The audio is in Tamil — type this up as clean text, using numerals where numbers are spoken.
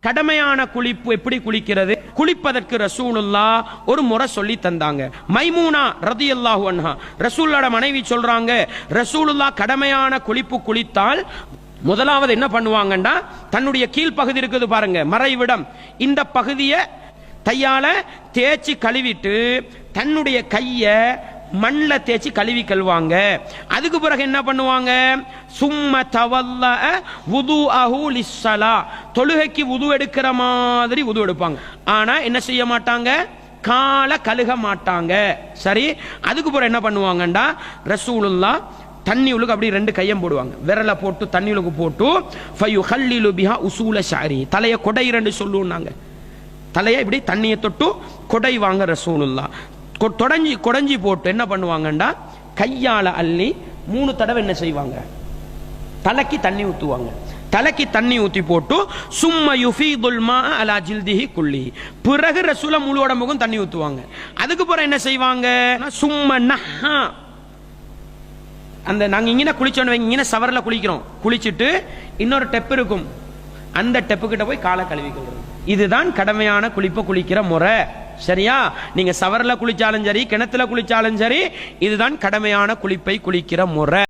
கடமையான குளிப்பு எப்படி குளிக்கிறது? குளிப்பதற்கு ரசூலுல்லாஹ் ஒரு முறை சொல்லி தந்தாங்க. மைமூனா ரலியல்லாஹு அன்ஹா ரசூலுல்லாஹ்வோட மனைவி சொல்றாங்க, ரசூலுல்லாஹ் கடமையான குளிப்பு குளித்தால் முதலாவது என்ன பண்ணுவாங்கண்டா, தன்னுடைய கீழ்ப்பகுதி இருக்குது பாருங்க, மறைவிடம், இந்த பகுதியை கையால தேய்ச்சி கழுவிட்டு தன்னுடைய கைய மண்ணில் தேய்ச்சி கழுவி கழுவாங்க. அதுக்கு பிறகு என்ன பண்ணுவாங்க, சும்ம தவல்ல வுதுஅஹு லிஸ்ஸலா, தொழுகைக்கு வுது எடுக்கிற மாதிரி வுது எடுப்பாங்க. ஆனா என்ன செய்ய மாட்டாங்க, கால கழுக மாட்டாங்க. சரி, அதுக்கு பிறகு என்ன பண்ணுவாங்கண்டா, ரசூலுல்லாஹ் தண்ணி உழுக்கு அப்படி ரெண்டு கையம் போடுவாங்க, விரலை போட்டு தண்ணி உழுக்கு போட்டு ஃபயுஹல்லிலு பிஹா உசூல ஷஅரி, தலையை கொடை ரெண்டு சொல்லுவாங்க, தலையை இப்படி தண்ணியை தொட்டு கொடை வாங்க ரசூலுல்லாஹ். கொடைஞ்சி போட்டு என்ன பண்ணுவாங்கண்டா, கையால அள்ளி 3 தடவை என்ன செய்வாங்க, தலைக்கு தண்ணி ஊத்துவாங்க. தலைக்கு தண்ணி ஊத்தி போட்டு சும்ம யுஃபீதுல் மா அலா ஜில்திஹி குல்லி, பிறகு ரசூல முழு உடம்புக்கும் தண்ணி ஊத்துவாங்க. அதுக்கு பிறகு என்ன செய்வாங்க, சும்ம நஹா, அந்த நாங்க இங்கே குளிச்சோன்னு இங்கே சவரில் குளிக்கிறோம், குளிச்சுட்டு இன்னொரு டெப் இருக்கும், அந்த டெப்பு கிட்ட போய் காலை கழுவிக்கிறது. இதுதான் கடமையான குளிப்பை குளிக்கிற முறை. சரியா? நீங்க சவரில் குளிச்சாலும் சரி, கிணத்துல குளிச்சாலும் சரி, இதுதான் கடமையான குளிப்பை குளிக்கிற முறை.